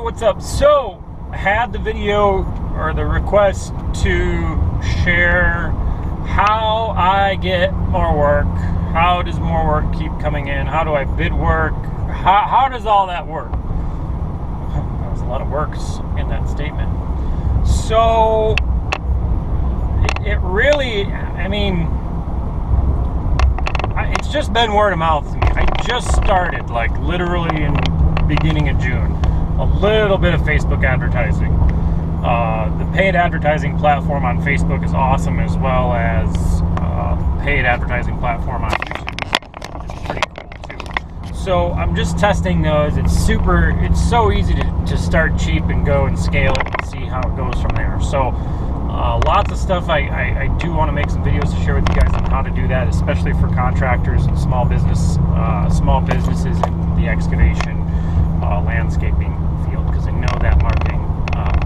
What's up? So I had the video or the request to share how I get more work. How does more work keep coming in? How do I bid work? How does all that work? There's a lot of works in that statement. So it really, it's just been word of mouth to me. I just started, like literally in beginning of June, a little bit of Facebook advertising. The paid advertising platform on Facebook is awesome, as well as paid advertising platform on YouTube. It's pretty cool too. So I'm just testing those. It's so easy to start cheap and go and scale it and see how it goes from there. So lots of stuff. I do want to make some videos to share with you guys on how to do that, especially for contractors and small businesses in the excavation, landscaping field, because I know that marketing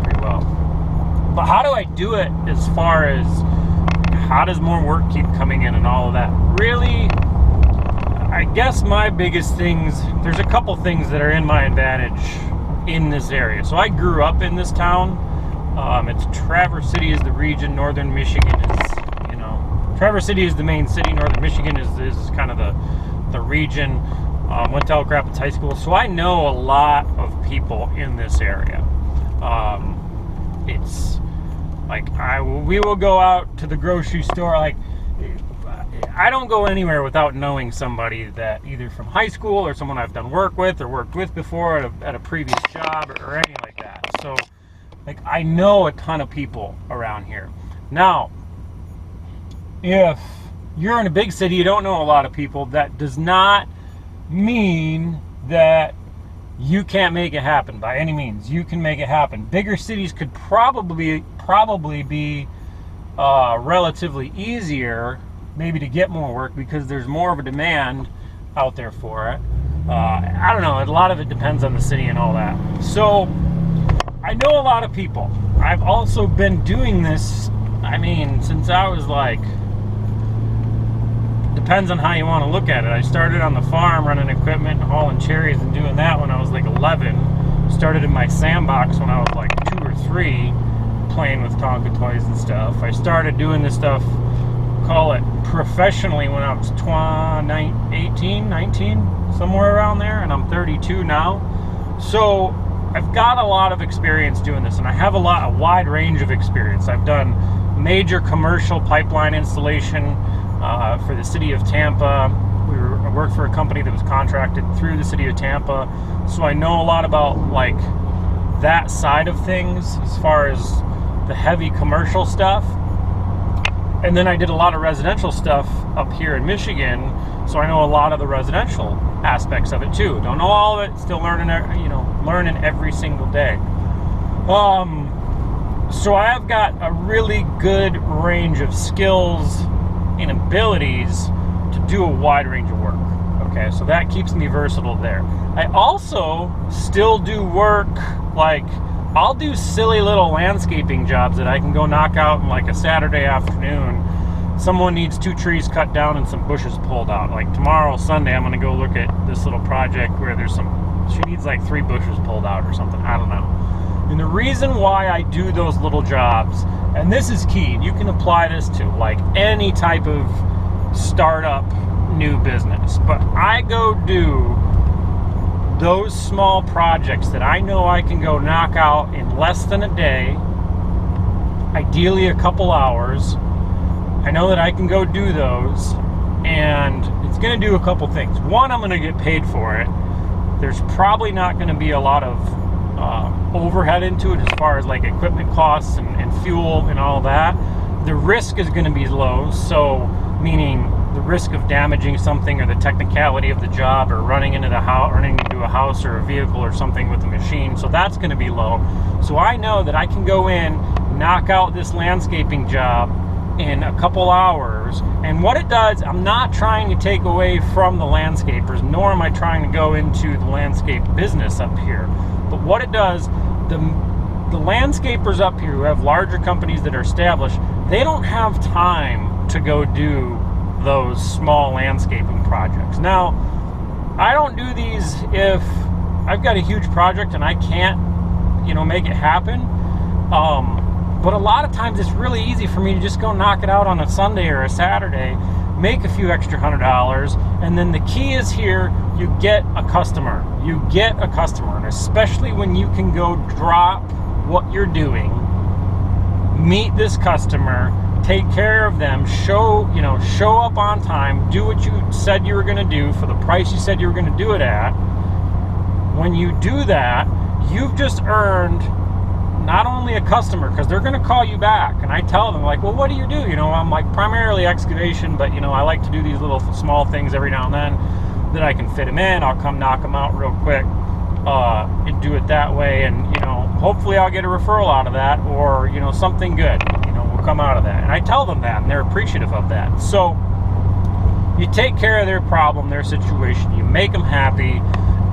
pretty well. But how do I do it as far as how does more work keep coming in and all of that? Really, I guess my biggest things, there's a couple things that are in my advantage in this area. So I grew up in this town. It's Traverse City is the region. Northern Michigan is, Traverse City is the main city. Northern Michigan is kind of the region. Went to Elk Rapids High School, so I know a lot of people in this area. It's like we will go out to the grocery store. Like, I don't go anywhere without knowing somebody that either from high school or someone I've done work with or worked with before at a previous job or anything like that. So, like, I know a ton of people around here. Now, if you're in a big city, you don't know a lot of people. That does not mean that you can't make it happen by any means. You can make it happen. Bigger cities could probably be relatively easier maybe to get more work because there's more of a demand out there for it. I don't know. A lot of it depends on the city and all that. So I know a lot of people. I've also been doing this, since I was like, depends on how you want to look at it. I started on the farm running equipment and hauling cherries and doing that when I was like 11. Started in my sandbox when I was like 2 or 3, playing with Tonka toys and stuff. I started doing this stuff, call it professionally, when I was 18, 19, somewhere around there, and I'm 32 now. So I've got a lot of experience doing this, and I have a wide range of experience. I've done major commercial pipeline installation for the city of Tampa. I worked for a company that was contracted through the city of Tampa, so I know a lot about like that side of things as far as the heavy commercial stuff. And then I did a lot of residential stuff up here in Michigan, so I know a lot of the residential aspects of it too. Don't know all of it, still learning every single day. So I've got a really good range of skills and abilities to do a wide range of work. Okay, so that keeps me versatile there. I also still do work, like I'll do silly little landscaping jobs that I can go knock out in like a Saturday afternoon. Someone needs 2 trees cut down and some bushes pulled out. Like tomorrow, Sunday, I'm gonna go look at this little project where she needs like 3 bushes pulled out or something, I don't know. And the reason why I do those little jobs, and this is key, you can apply this to like any type of startup new business, but I go do those small projects that I know I can go knock out in less than a day, ideally a couple hours. I know that I can go do those, and it's going to do a couple things. One, I'm going to get paid for it. There's probably not going to be a lot of overhead into it as far as like equipment costs and fuel and all that. The risk is going to be low, so meaning the risk of damaging something or the technicality of the job or running into a house or a vehicle or something with the machine, so that's going to be low. So I know that I can go in, knock out this landscaping job in a couple hours, and what it does, I'm not trying to take away from the landscapers, nor am I trying to go into the landscape business up here. But what it does, the landscapers up here who have larger companies that are established, they don't have time to go do those small landscaping projects. Now, I don't do these if I've got a huge project and I can't make it happen. But a lot of times it's really easy for me to just go knock it out on a Sunday or a Saturday, make a few extra $100, and then the key is here, you get a customer. You get a customer, and especially when you can go drop what you're doing, meet this customer, take care of them, show up on time, do what you said you were going to do for the price you said you were going to do it at. When you do that, you've just earned not only a customer, because they're going to call you back, and I tell them, like, well, what do you do? I'm like primarily excavation, but I like to do these little small things every now and then that I can fit them in. I'll come knock them out real quick and do it that way, and hopefully I'll get a referral out of that, or something good will come out of that. And I tell them that, and they're appreciative of that. So you take care of their problem, their situation, you make them happy,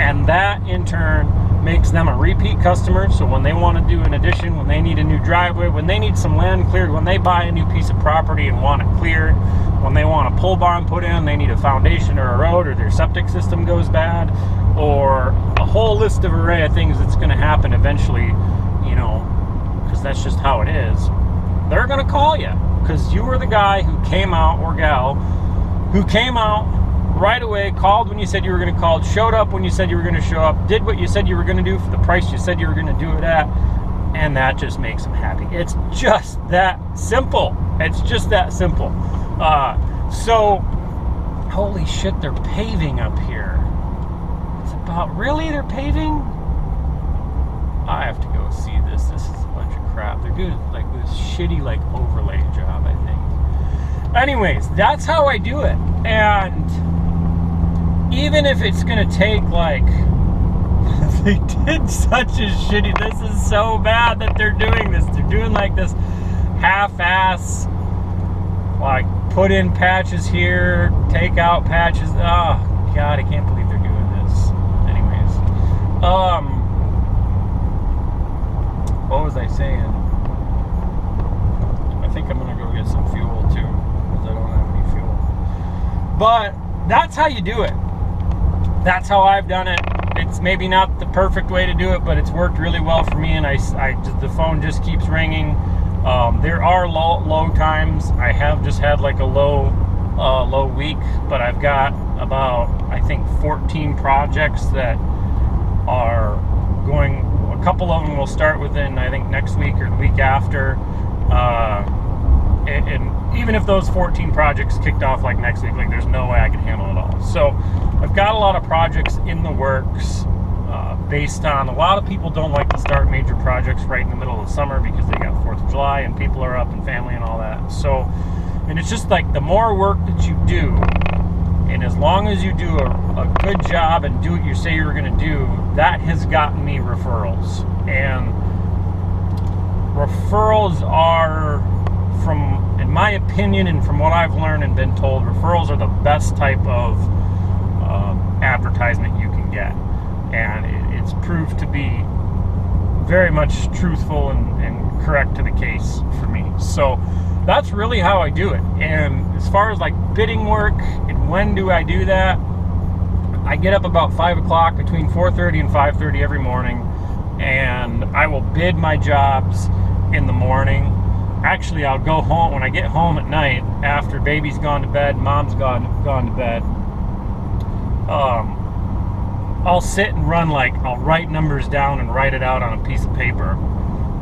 and that in turn makes them a repeat customer. So when they want to do an addition, when they need a new driveway, when they need some land cleared, when they buy a new piece of property and want it cleared, when they want a pole barn put in, they need a foundation or a road, or their septic system goes bad, or a whole list of array of things that's going to happen eventually, because that's just how it is. They're going to call you because you were the guy who came out, or gal, who came out right away, called when you said you were going to call, showed up when you said you were going to show up, did what you said you were going to do for the price you said you were going to do it at, and that just makes them happy. It's just that simple. It's just that simple. So, holy shit, they're paving up here. It's about, really? They're paving? I have to go see this. This is a bunch of crap. They're doing like this shitty overlay job, I think. Anyways, that's how I do it. And even if it's gonna take they did such a shitty, this is so bad that they're doing this. They're doing this half-ass, put in patches here, take out patches. Oh God, I can't believe they're doing this. Anyways, what was I saying? I think I'm gonna go get some fuel too, because I don't have any fuel. But that's how you do it. That's how I've done it. It's maybe not the perfect way to do it, but it's worked really well for me, and the phone just keeps ringing. There are low times. I have just had a low week, but I've got about, I think, 14 projects that are going. A couple of them will start within, I think, next week or the week after. And even if those 14 projects kicked off next week, there's no way I can handle it all. So I've got a lot of projects in the works based on, a lot of people don't like to start major projects right in the middle of the summer because they got 4th of July and people are up and family and all that. So, and it's just the more work that you do, and as long as you do a good job and do what you say you're going to do, that has gotten me referrals. And referrals are, in my opinion, and from what I've learned and been told, referrals are the best type of advertisement you can get. And it's proved to be very much truthful and correct to the case for me. So that's really how I do it. And as far as bidding work and when do I do that, I get up about 5 o'clock, between 4:30 and 5:30 every morning, and I will bid my jobs in the morning. Actually, I'll go home when I get home at night after baby's gone to bed, mom's gone to bed. I'll sit and run I'll write numbers down and write it out on a piece of paper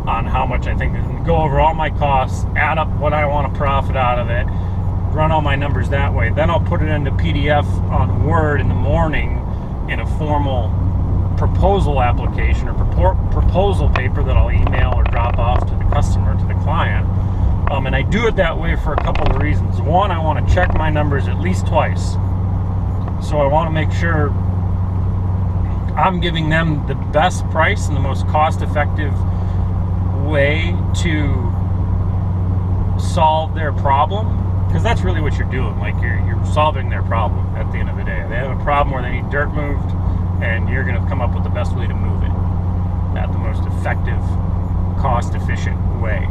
on how much I think, and go over all my costs, add up what I want to profit out of it, run all my numbers that way. Then I'll put it into PDF on Word in the morning in a formal proposal application or proposal paper that I'll email or drop off to the customer, to the client. And I do it that way for a couple of reasons. One, I want to check my numbers at least twice. So I want to make sure I'm giving them the best price and the most cost-effective way to solve their problem, because that's really what you're doing. You're solving their problem at the end of the day. They have a problem where they need dirt moved, and you're going to come up with the best way to move it at the most effective, cost-efficient way.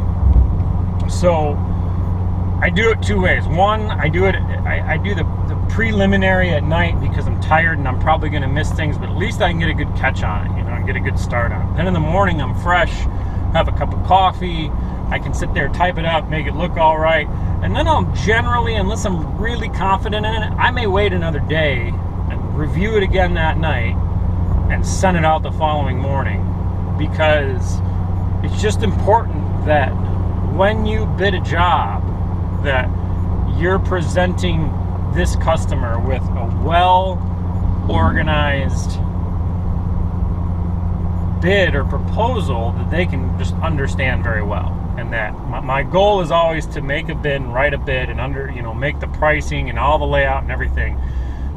So I do it two ways. One, I do the preliminary at night because I'm tired and I'm probably going to miss things, but at least I can get a good catch on it. I and get a good start on it. Then in the morning, I'm fresh, have a cup of coffee, I can sit there, type it up, make it look all right, and then I'll generally, unless I'm really confident in it, I may wait another day and review it again that night and send it out the following morning, because it's just important that when you bid a job, that you're presenting this customer with a well-organized bid or proposal that they can just understand very well. And that my goal is always to make a bid and write a bid and make the pricing and all the layout and everything,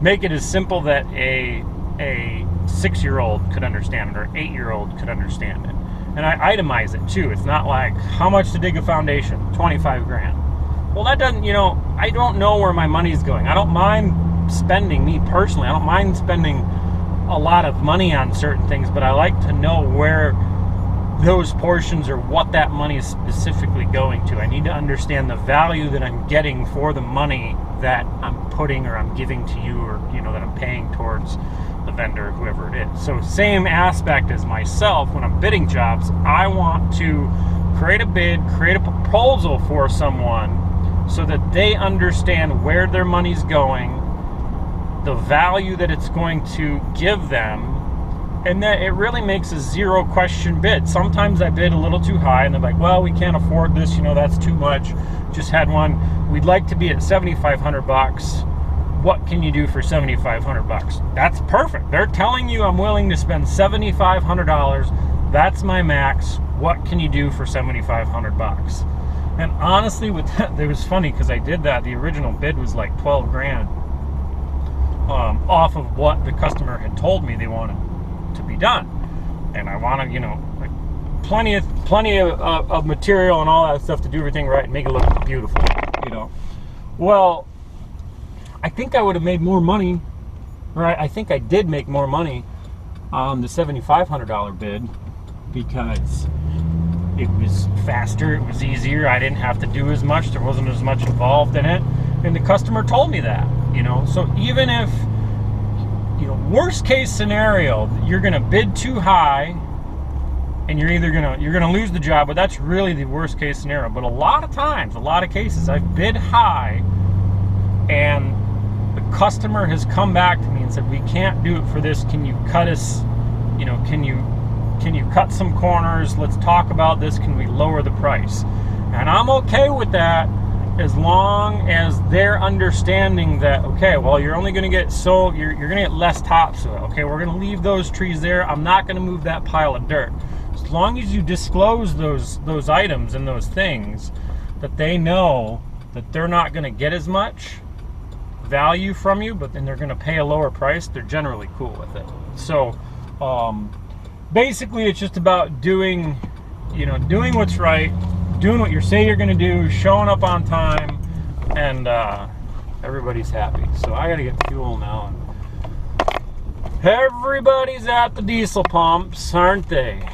make it as simple that a 6-year-old could understand it or 8-year-old could understand it. And I itemize it too. It's not like, how much to dig a foundation? 25 grand. Well, that doesn't, I don't know where my money's going. I don't mind spending, me personally, I don't mind spending a lot of money on certain things, but I like to know where those portions or what that money is specifically going to. I need to understand the value that I'm getting for the money that I'm putting or I'm giving to you, or that I'm paying towards the vendor, whoever it is. So same aspect as myself, when I'm bidding jobs, I want to create a bid, create a proposal for someone so that they understand where their money's going, the value that it's going to give them, and that it really makes a zero question bid. Sometimes I bid a little too high and they're like, well, we can't afford this, that's too much. Just had one, we'd like to be at $7,500. What can you do for $7,500? That's perfect. They're telling you I'm willing to spend $7,500. That's my max. What can you do for $7,500? And honestly, with that, it was funny because I did that. The original bid was like 12 grand off of what the customer had told me they wanted to be done. And I wanted, like plenty of material and all that stuff to do everything right and make it look beautiful, Well, I think I would have made more money, right? I think I did make more money on the $7,500 bid because it was faster, it was easier, I didn't have to do as much, there wasn't as much involved in it, and the customer told me that, So even if, worst case scenario, you're gonna bid too high and you're gonna lose the job, but that's really the worst case scenario. But a lot of cases, I've bid high and the customer has come back to me and said, we can't do it for this, can you cut us, can you cut some corners, let's talk about this, can we lower the price? And I'm okay with that as long as they're understanding that, okay, well, you're only going to get you're going to get less topsoil. Okay, we're going to leave those trees there. I'm not going to move that pile of dirt. As long as you disclose those items and those things, that they know that they're not going to get as much value from you, but then they're going to pay a lower price, they're generally cool with it. So basically, it's just about doing what's right, doing what you say you're going to do, showing up on time, and everybody's happy. So I got to get fuel now. Everybody's at the diesel pumps, aren't they?